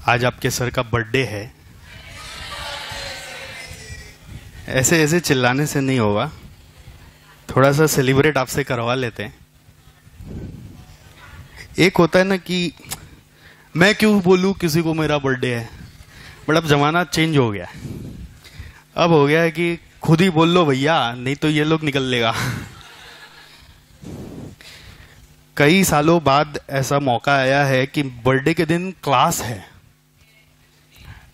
आज आपके सर का बर्थडे है। ऐसे ऐसे चिल्लाने से नहीं होगा, थोड़ा सा सेलिब्रेट आपसे करवा लेते हैं। एक होता है ना कि मैं क्यों बोलूं किसी को मेरा बर्थडे है, बट अब जमाना चेंज हो गया है। अब हो गया है कि खुद ही बोल लो भैया, नहीं तो ये लोग निकल लेगा। कई सालों बाद ऐसा मौका आया है कि बर्थडे के दिन क्लास है।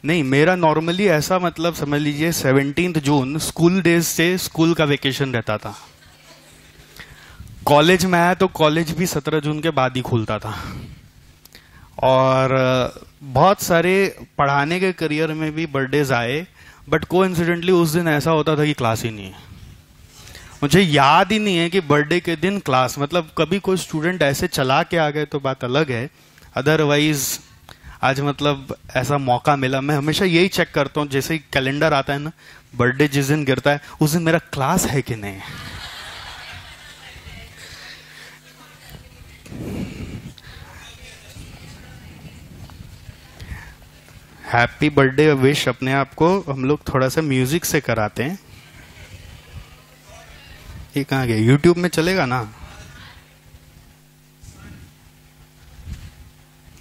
नहीं, मेरा नॉर्मली ऐसा मतलब समझ लीजिए 17 जून स्कूल डेज से स्कूल का वेकेशन रहता था। कॉलेज में आया तो कॉलेज भी 17 जून के बाद ही खुलता था। और बहुत सारे पढ़ाने के करियर में भी बर्थडेज आए, बट कोइंसिडेंटली उस दिन ऐसा होता था कि क्लास ही नहीं है। मुझे याद ही नहीं है कि बर्थडे के दिन क्लास, मतलब कभी कोई स्टूडेंट ऐसे चला के आ गए तो बात अलग है, अदरवाइज आज मतलब ऐसा मौका मिला। मैं हमेशा यही चेक करता हूँ, जैसे ही कैलेंडर आता है ना, बर्थडे जिस दिन गिरता है उस दिन मेरा क्लास है कि नहीं। हैप्पी बर्थडे विश अपने आप को हम लोग थोड़ा सा म्यूजिक से कराते हैं। ये कहाँ गया? यूट्यूब में चलेगा ना?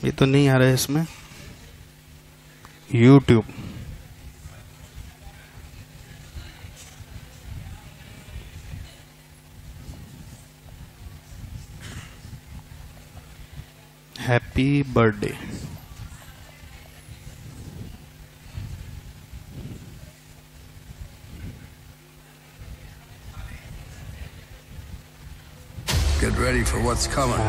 ये तो नहीं आ रहा है इसमें YouTube. Happy birthday. Get ready for what's coming.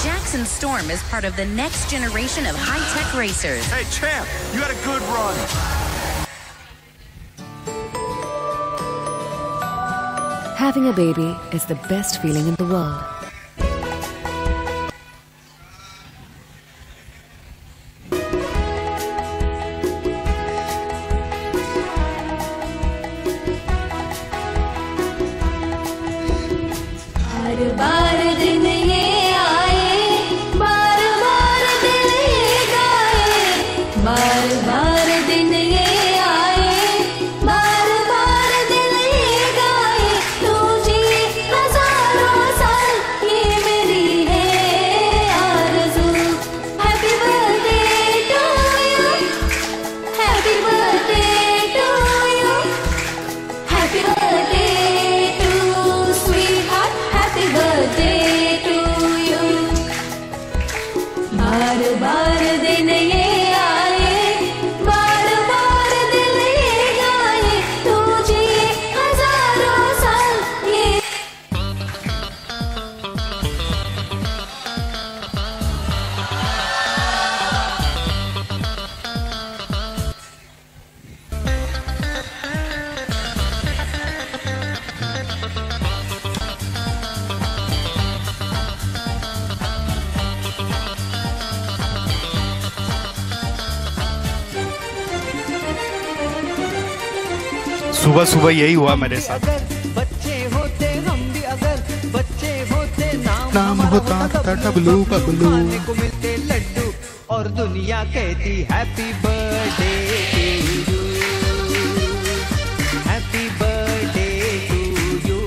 Jackson Storm is part of the next generation of high-tech racers. Hey, champ, you had a good run. Having a baby is the best feeling in the world. बार दिन ये आए, बार बार दिल ये गाए, बार बार दिन ये आए, बार बार दिल ये गाए, तुझे हजारों साल ये मेरी है आरज़ू। Happy birthday to you, happy birthday to you, happy birthday to sweetheart, happy birthday to you. बार बार दिन ये आए, बार बार दिल ये गाए, तुझे हजारों साल ये। सुबह सुबह यही हुआ मेरे साथ। बच्चे होते हम भी, अगर बच्चे होते नाम होता था डबलू बबलू। खाने को मिलते लड्डू और दुनिया कहती happy birthday to you, happy birthday to you.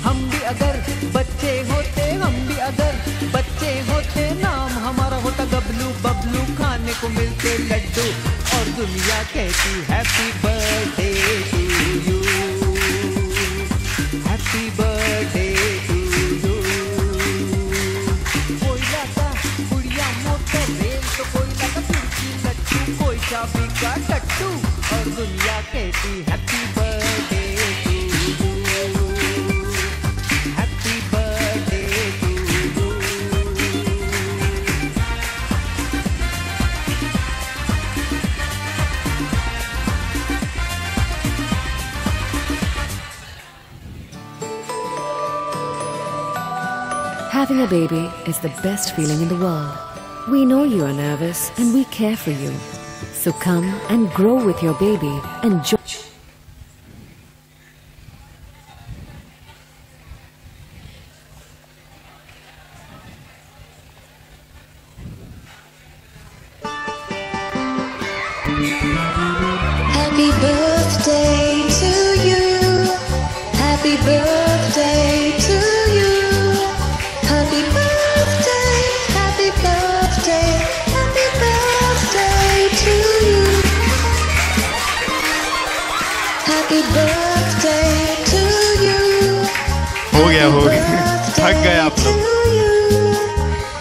हम भी अगर बच्चे होते, हम भी अगर बच्चे होते, नाम हमारा होता गबलू बबलू, खाने को मिलते लड्डू और दुनिया कहती happy birthday to you, happy birthday to you. कोई लाता गुड़िया मोटर रेल, तो कोई लाता खिड़की लट्टू, कोई चाबी का टट्टू और दुनिया कहती happy birthday to you, happy birthday to you. Having a baby is the best feeling in the world. We know you are nervous and we care for you. So come and grow with your baby and join. हो गया थक गए आप लोग।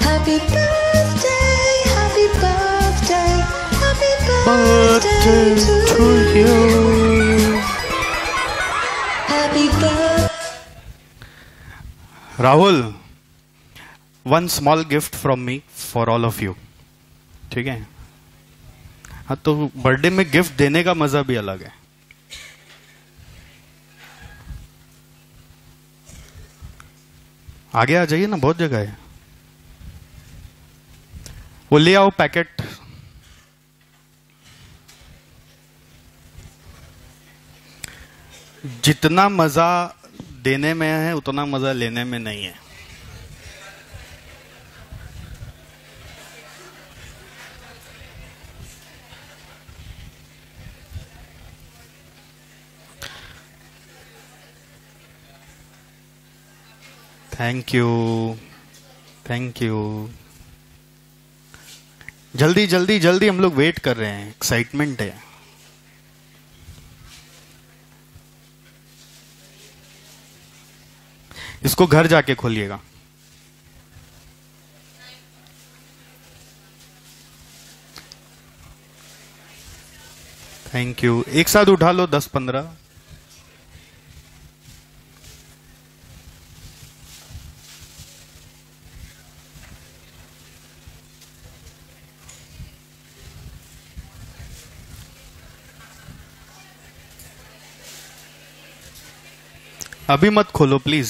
Happy birthday, happy birthday, happy Birthday birthday to you. Happy birthday. Rahul, one small gift from me for all of you. ठीक है? हाँ, तो बर्थडे में गिफ्ट देने का मजा भी अलग है। आगे आ जाइए ना, बहुत जगह है। वो ले आओ पैकेट। जितना मजा देने में है उतना मजा लेने में नहीं है। Thank you, thank you. जल्दी जल्दी जल्दी, हम लोग वेट कर रहे हैं, एक्साइटमेंट है। इसको घर जाके खोलिएगा। Thank you. एक साथ उठा लो 10-15। अभी मत खोलो प्लीज।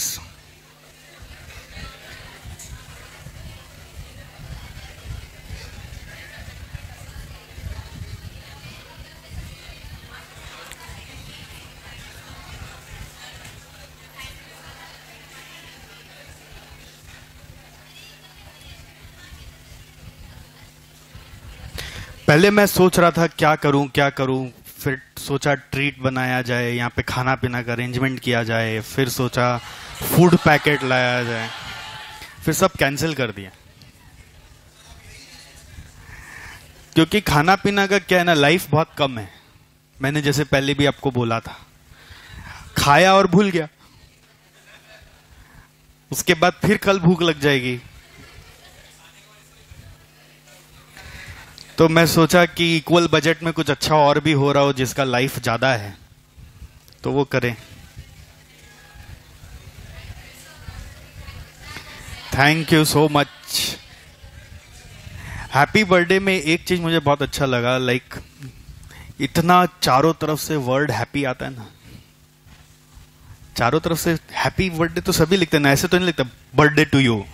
पहले मैं सोच रहा था क्या करूं, फिर सोचा ट्रीट बनाया जाए, यहाँ पे खाना पीना का अरेंजमेंट किया जाए, फिर सोचा फूड पैकेट लाया जाए, फिर सब कैंसिल कर दिया। क्योंकि खाना पीना का क्या है ना, लाइफ बहुत कम है। मैंने जैसे पहले भी आपको बोला था, खाया और भूल गया, उसके बाद फिर कल भूख लग जाएगी। तो मैं सोचा कि इक्वल बजट में कुछ अच्छा और भी हो रहा हो जिसका लाइफ ज्यादा है, तो वो करें। Thank you so much. Happy birthday में एक चीज मुझे बहुत अच्छा लगा, लाइक इतना चारों तरफ से वर्ड हैप्पी आता है ना, चारों तरफ से हैप्पी बर्थडे तो सभी लिखते हैं ना, ऐसे तो नहीं लिखते बर्थडे टू यू।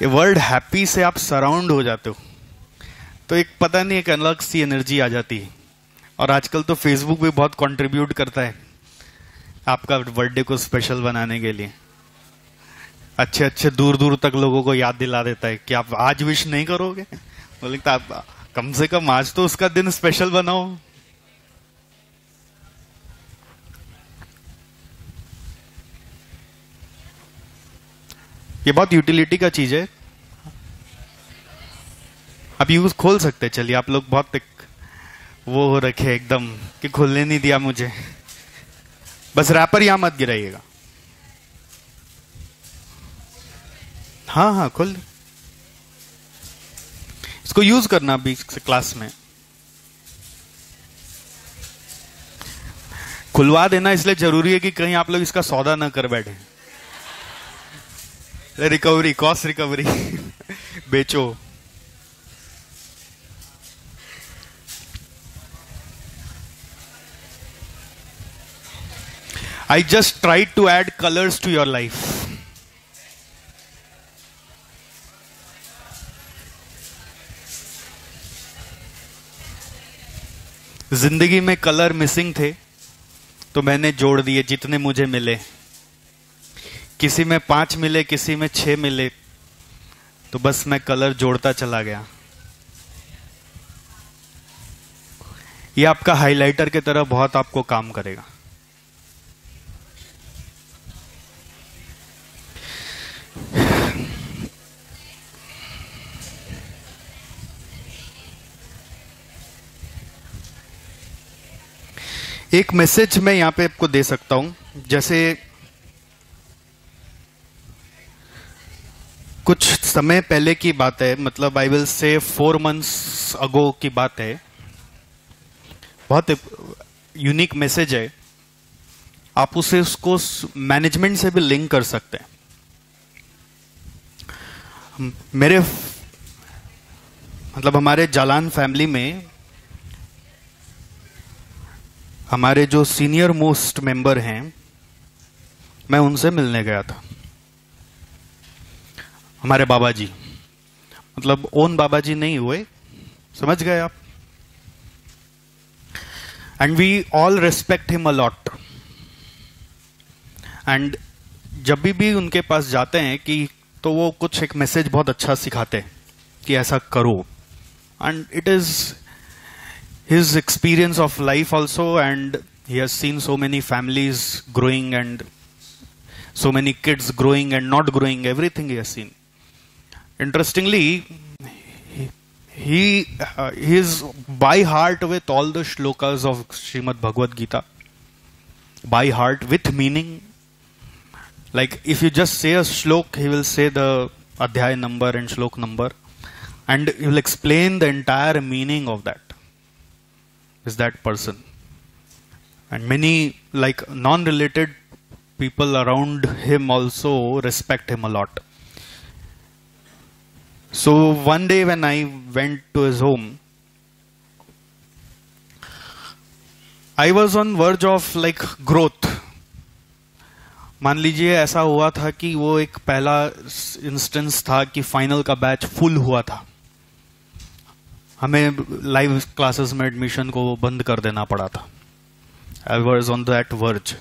ये वर्ड हैप्पी से आप सराउंड हो जाते हो, तो एक पता नहीं, एक अलग सी एनर्जी आ जाती है। और आजकल तो फेसबुक भी बहुत कंट्रीब्यूट करता है आपका बर्थडे को स्पेशल बनाने के लिए। अच्छे अच्छे दूर दूर तक लोगों को याद दिला देता है कि आप आज विश नहीं करोगे, बोले तो आप कम से कम आज तो उसका दिन स्पेशल बनाओ। ये बहुत यूटिलिटी का चीज है, आप यूज खोल सकते हैं। चलिए, आप लोग बहुत वो हो रखे एकदम कि खोलने नहीं दिया मुझे। बस रैपर यहां मत गिराइएगा। हाँ हाँ, खोल। इसको यूज करना अभी क्लास में। खुलवा देना इसलिए जरूरी है कि कहीं आप लोग इसका सौदा ना कर बैठे। रिकवरी, कॉस्ट रिकवरी बेचो। I just tried to add colors to your life. जिंदगी में कलर मिसिंग थे तो मैंने जोड़ दिए जितने मुझे मिले। किसी में 5 मिले, किसी में 6 मिले, तो बस मैं कलर जोड़ता चला गया। ये आपका हाइलाइटर की तरह बहुत आपको काम करेगा। एक मैसेज मैं यहां पे आपको दे सकता हूं। जैसे कुछ समय पहले की बात है, मतलब आई विल से 4 months अगो की बात है। बहुत यूनिक मैसेज है, आप उसको मैनेजमेंट से भी लिंक कर सकते हैं। मतलब हमारे जालान फैमिली में हमारे जो सीनियर मोस्ट मेंबर हैं, मैं उनसे मिलने गया था। हमारे बाबा जी, मतलब ओन बाबा जी नहीं हुए, समझ गए आप। And we all respect him a lot. And जब भी उनके पास जाते हैं कि तो वो कुछ एक मैसेज बहुत अच्छा सिखाते हैं कि ऐसा करो। And it is his experience of life also, and he has seen so many families growing and so many kids growing and not growing, everything he has seen. Interestingly, he is by heart with all the shlokas of Srimad Bhagavad Gita, by heart with meaning. Like if you just say a shlok, he will say the adhyay number and shlok number, and he will explain the entire meaning of that. Is that person? And many like non-related people around him also respect him a lot. So one day when I went to his home, I was on verge of like growth. मान लीजिए ऐसा हुआ था कि वो एक पहला instance था कि फाइनल का बैच फुल हुआ था, हमें लाइव क्लासेस में एडमिशन को बंद कर देना पड़ा था। I was on that verge.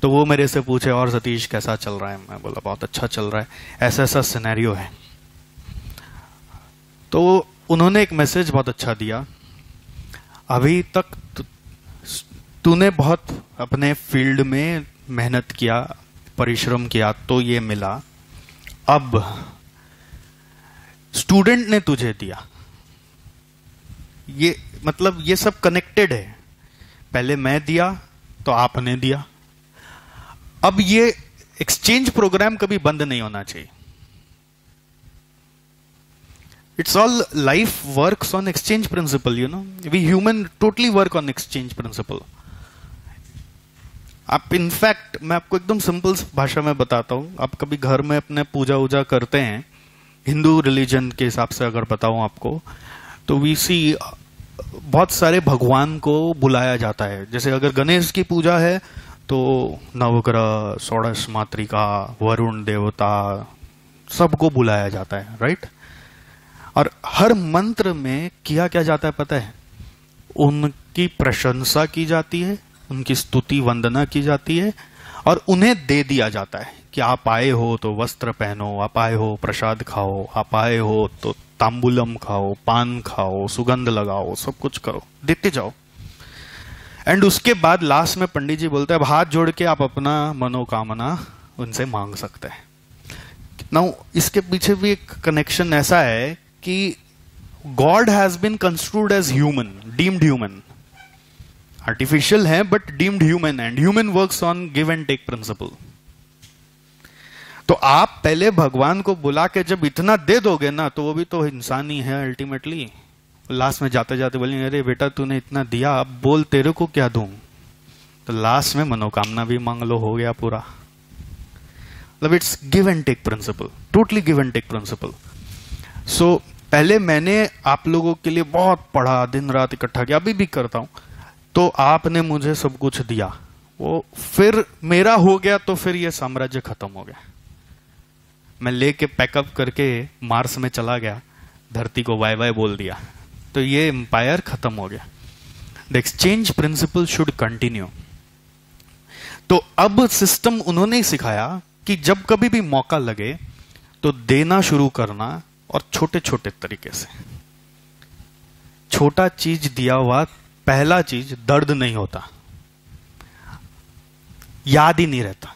तो वो मेरे से पूछे, और सतीश कैसा चल रहा है? मैं बोला बहुत अच्छा चल रहा है, ऐसा ऐसा सिनेरियो है। तो उन्होंने एक मैसेज बहुत अच्छा दिया, अभी तक तूने बहुत अपने फील्ड में मेहनत किया, परिश्रम किया, तो ये मिला, अब स्टूडेंट ने तुझे दिया। ये मतलब ये सब कनेक्टेड है, पहले मैं दिया तो आपने दिया, अब ये एक्सचेंज प्रोग्राम कभी बंद नहीं होना चाहिए। It's all life works on exchange principle, you know, we human totally work on exchange principle. आप इनफैक्ट मैं आपको एकदम सिंपल भाषा में बताता हूं, आप कभी घर में अपने पूजा वूजा करते हैं, हिंदू रिलीजन के हिसाब से अगर बताऊं आपको, तो वी सी बहुत सारे भगवान को बुलाया जाता है। जैसे अगर गणेश की पूजा है तो नवग्रह, षोडश मातृका, वरुण देवता, सबको बुलाया जाता है, राइट। और हर मंत्र में किया क्या जाता है पता है? उनकी प्रशंसा की जाती है, उनकी स्तुति वंदना की जाती है, और उन्हें दे दिया जाता है कि आप आए हो तो वस्त्र पहनो, आप आए हो प्रसाद खाओ, आप आए हो तो तांबूलम खाओ, पान खाओ, सुगंध लगाओ, सब कुछ करो, देते जाओ। एंड उसके बाद लास्ट में पंडित जी बोलते हैं, अब हाथ जोड़ के आप अपना मनोकामना उनसे मांग सकते हैं। नाउ इसके पीछे भी एक कनेक्शन ऐसा है कि God has been construed as human, deemed human, artificial है but deemed human, and human works on give and take principle. तो आप पहले भगवान को बुला के जब इतना दे दोगे ना, तो वो भी तो इंसान ही है अल्टीमेटली। लास्ट में जाते जाते बोलेंगे, अरे बेटा तूने इतना दिया, अब बोल तेरे को क्या दूं? तो लास्ट में मनोकामना भी मांग लो, हो गया पूरा। मतलब it's give and take principle, totally give and take principle. So पहले मैंने आप लोगों के लिए बहुत पढ़ा, दिन रात इकट्ठा किया, अभी भी करता हूं, तो आपने मुझे सब कुछ दिया, वो फिर मेरा हो गया, तो फिर ये साम्राज्य खत्म हो गया। मैं लेके पैकअप करके मार्स में चला गया, धरती को बाय बाय बोल दिया, तो ये एम्पायर खत्म हो गया। The exchange principle should continue. तो अब सिस्टम उन्होंने ही सिखाया कि जब कभी भी मौका लगे तो देना शुरू करना, और छोटे छोटे तरीके से। छोटा चीज दिया हुआ, पहला चीज दर्द नहीं होता, याद ही नहीं रहता,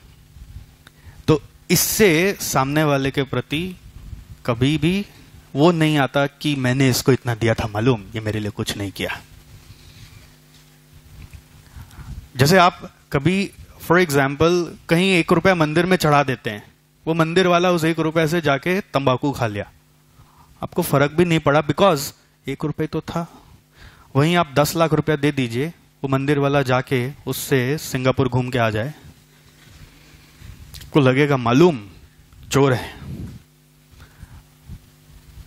तो इससे सामने वाले के प्रति कभी भी वो नहीं आता कि मैंने इसको इतना दिया था, मालूम ये मेरे लिए कुछ नहीं किया। जैसे आप कभी फॉर एग्जाम्पल कहीं 1 रुपया मंदिर में चढ़ा देते हैं, वो मंदिर वाला उस 1 रुपये से जाके तंबाकू खा लिया, आपको फर्क भी नहीं पड़ा बिकॉज 1 रुपये तो था। वहीं आप 10 लाख रुपया दे दीजिए, वो मंदिर वाला जाके उससे सिंगापुर घूम के आ जाए, को लगेगा मालूम चोर है।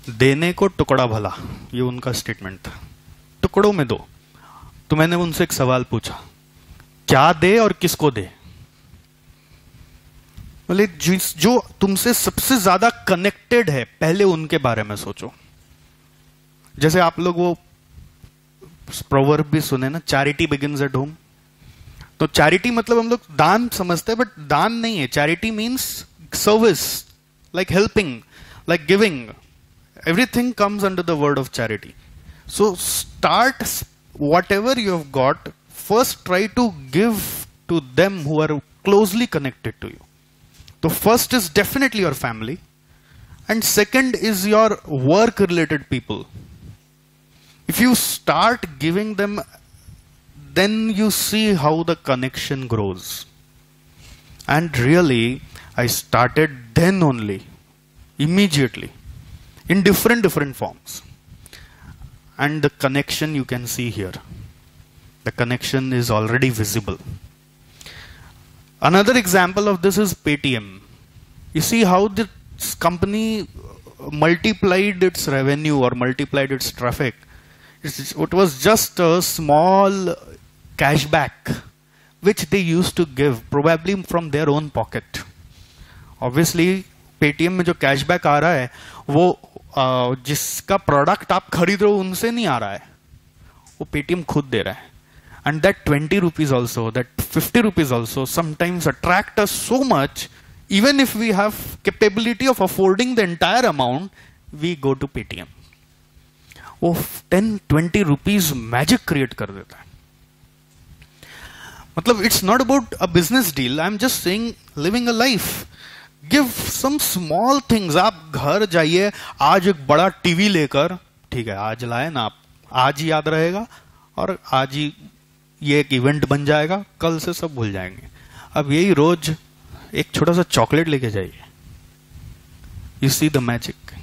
देने को टुकड़ा भला, ये उनका स्टेटमेंट था, टुकड़ों में दो। तो मैंने उनसे एक सवाल पूछा, क्या दे और किसको दे? बोले जो तुमसे सबसे ज्यादा कनेक्टेड है पहले उनके बारे में सोचो। जैसे आप लोग वो प्रोवर्ब भी सुने ना, चैरिटी बिगिंस एट होम। तो चैरिटी मतलब हम लोग दान समझते हैं, बट दान नहीं है। Charity means service, like helping, like giving. Everything comes under the word of charity. So start whatever you have got, first try to give to them who are closely connected to you. So first is definitely your family, and second is your work related people. If you start giving them, then you see how the connection grows. And really, I started then only, immediately, in different forms. And the connection you can see here. The connection is already visible. Another example of this is Paytm. You see how this company multiplied its revenue or multiplied its traffic. It was just a small cashback which they used to give, probably from their own pocket. Obviously, Paytm में जो cashback आ रहा है वो जिसका product आप खरीद रहे हो उनसे नहीं आ रहा है, वो पेटीएम खुद दे रहा है. And that 20 rupees also, that 50 rupees also sometimes attract us so much, even if we have capability of affording the entire amount, we go to Paytm. वो 10-20 rupees मैजिक क्रिएट कर देता है. मतलब it's not about a business deal, I am just saying living a life. Give some small things. आप घर जाइए आज एक बड़ा टीवी लेकर, ठीक है आज लाए ना आप, आज ही याद रहेगा और आज ही ये एक इवेंट बन जाएगा, कल से सब भूल जाएंगे. अब यही रोज एक छोटा सा चॉकलेट लेके जाइए, यू सी द मैजिक.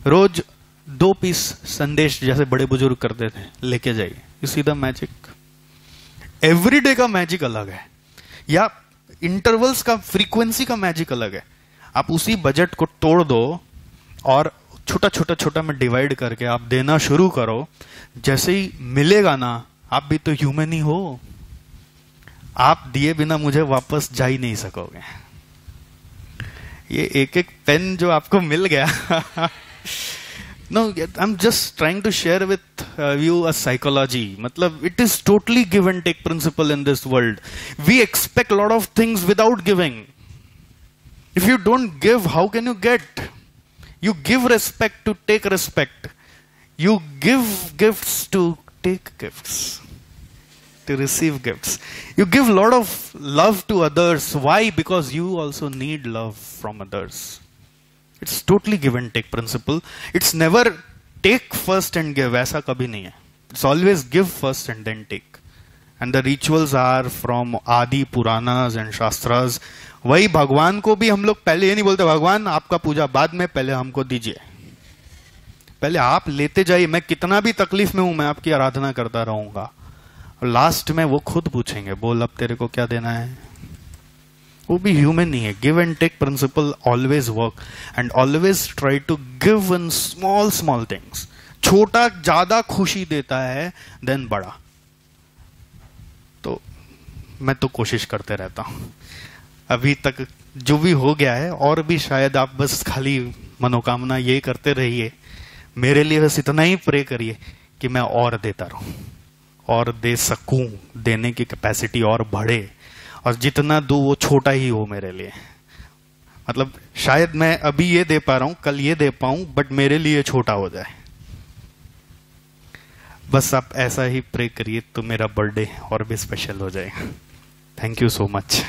रोज 2 पीस संदेश जैसे बड़े बुजुर्ग करते थे लेके जाइए, you see the magic. Everyday का मैजिक अलग है, या इंटरवल्स का, फ्रीक्वेंसी का मैजिक अलग है. आप उसी बजट को तोड़ दो और छोटा छोटा छोटा में डिवाइड करके आप देना शुरू करो. जैसे ही मिलेगा ना, आप भी तो ह्यूमन ही हो, आप दिए बिना मुझे वापस जा ही नहीं सकोगे. ये एक एक पेन जो आपको मिल गया No, I'm just trying to share with you a psychology. Matlab, it is totally give and take principle in this world. We expect a lot of things without giving. If you don't give, how can you get? You give respect to take respect. You give gifts to take gifts, to receive gifts. You give a lot of love to others. Why? Because you also need love from others. It's totally give and take principle. It's never take first and give. ऐसा कभी नहीं है. It's always give first and then take. And the rituals are from आदि Puranas and shastras. वही भगवान को भी हम लोग पहले ये नहीं बोलते भगवान आपका पूजा बाद में, पहले हमको दीजिए. पहले आप लेते जाइए. मैं कितना भी तकलीफ में हूं, मैं आपकी आराधना करता रहूंगा. लास्ट में वो खुद पूछेंगे, बोल अब तेरे को क्या देना है. वो भी ह्यूमन नहीं है. Give and take principle always work, and always try to give in small small things. छोटा ज्यादा खुशी देता है देन बड़ा. तो मैं तो कोशिश करते रहता हूं. अभी तक जो भी हो गया है, और भी शायद आप बस खाली मनोकामना ये करते रहिए. मेरे लिए बस इतना ही प्रे करिए कि मैं और देता रहूं, और दे सकूं, देने की कैपेसिटी और बढ़े, और जितना दूं वो छोटा ही हो मेरे लिए. मतलब शायद मैं अभी ये दे पा रहा हूं, कल ये दे पाऊं, बट मेरे लिए छोटा हो जाए. बस आप ऐसा ही प्रे करिए तो मेरा बर्थडे और भी स्पेशल हो जाएगा. Thank you so much.